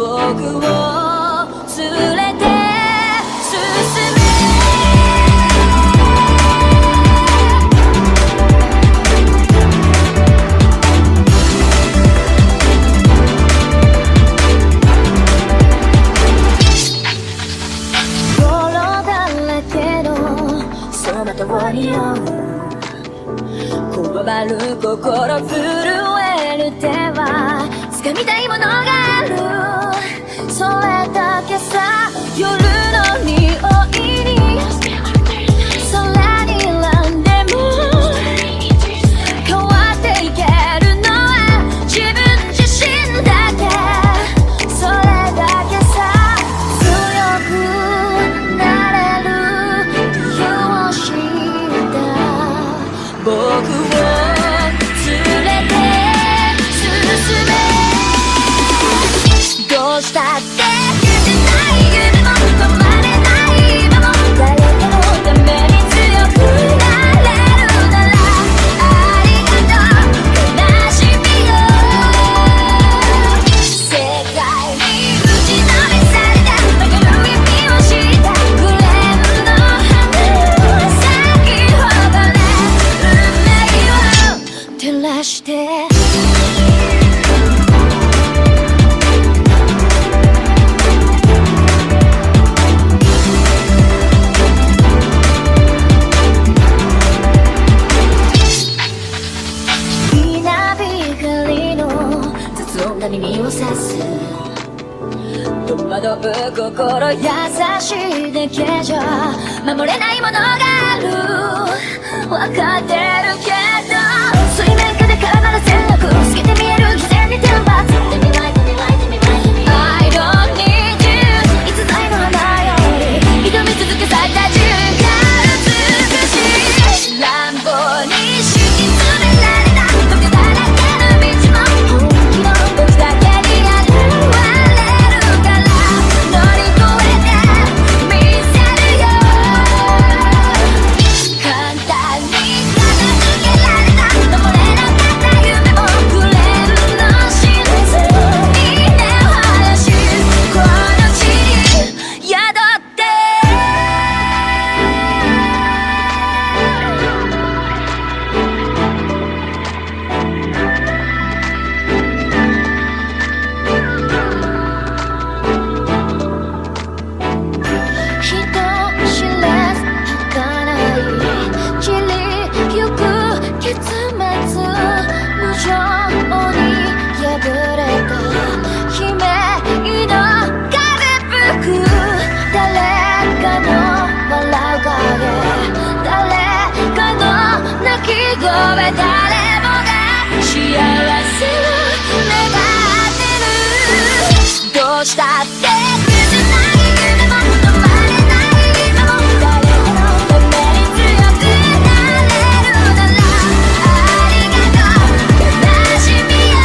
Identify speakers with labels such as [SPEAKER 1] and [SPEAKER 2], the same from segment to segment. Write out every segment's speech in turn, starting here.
[SPEAKER 1] 僕を連れて進め泥だらけのその通りをこわばる心震える手は掴みたいものがあるそれだけさ夜の匂いに空に選んでも変わっていけるのは自分自身だけそれだけさ強くなれる理由を知った僕を連れて進めどうしたって消せない夢も止まれない今も誰かのために強くなれるならありがとう悲しみよ世界に打ちのめされた曲がる意味を知ったグレーの花咲き誇れ運命を照らして耳をさす戸惑う心優しいだけじゃ守れないものがある分かってるけど水面下で絡まる線路透けて見える偽善に手をばつI don't need you 逸材の花より挑み続け咲いた自分が美しい乱暴に敷き詰められた時だらけの道も本気の僕だけに現れるから乗り越えてみせるよ簡単に片付けられた守れなかった夢もくれるの知れずに根を晴らしこの地に宿って人知れず儚い散りゆく結末無情に破れた悲鳴の風吹く誰かの笑う影誰かの泣き声誰もが幸せを願ってるどうしたって崩ない夢も止まれない今も誰かのために強くなれるならありがとう悲しみよ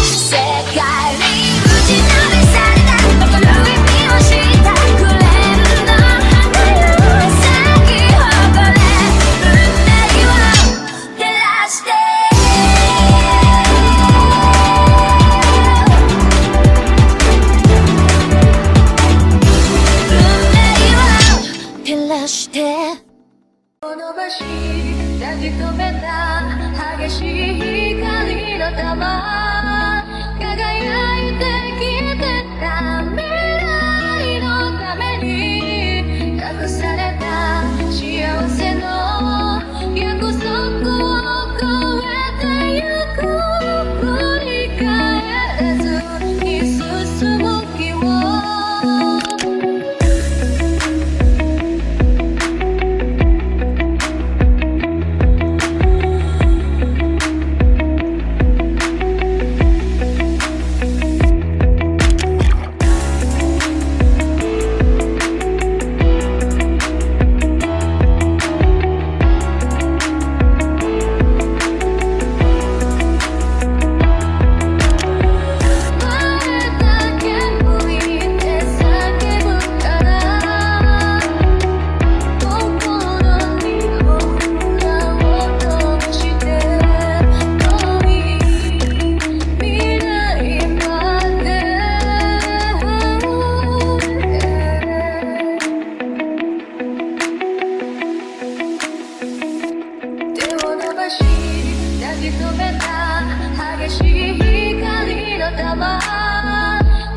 [SPEAKER 1] 世界に打ちのめされた残る意味を知ったグレーの花よ咲き誇れ運命を照らして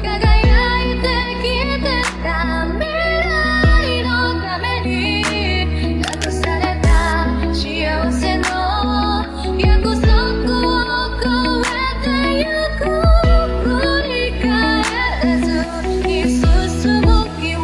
[SPEAKER 1] 輝いてきてた未来のために隠された幸せの約束を超えてゆく繰り返ずに進む気を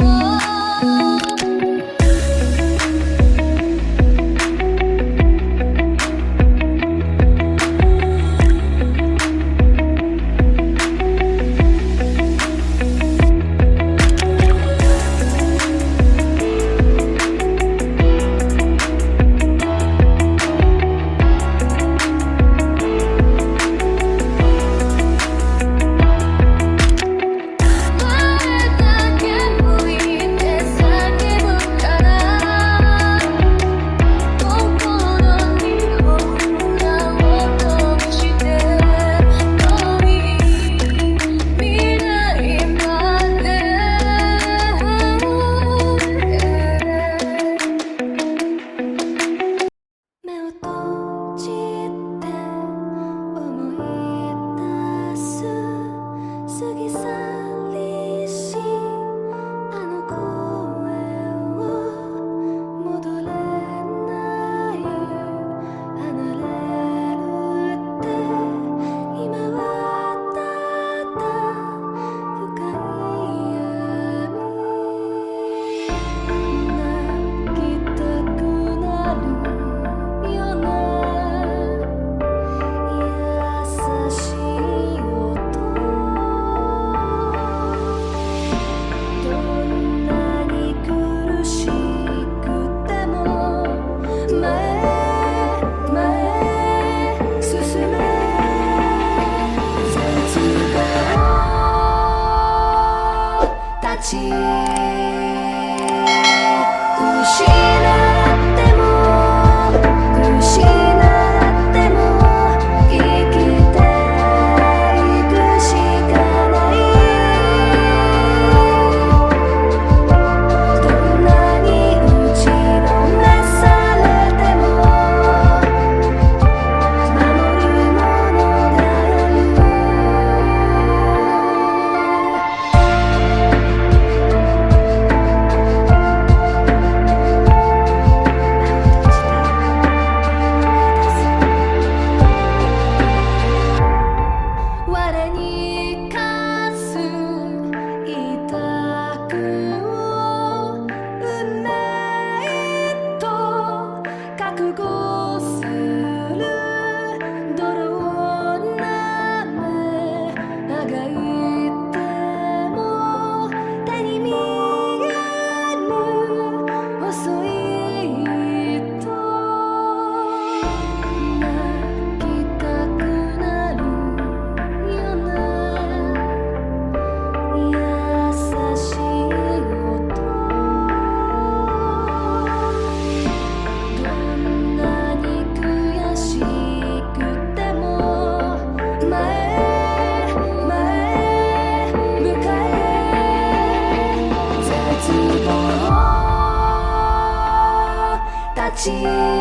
[SPEAKER 2] ち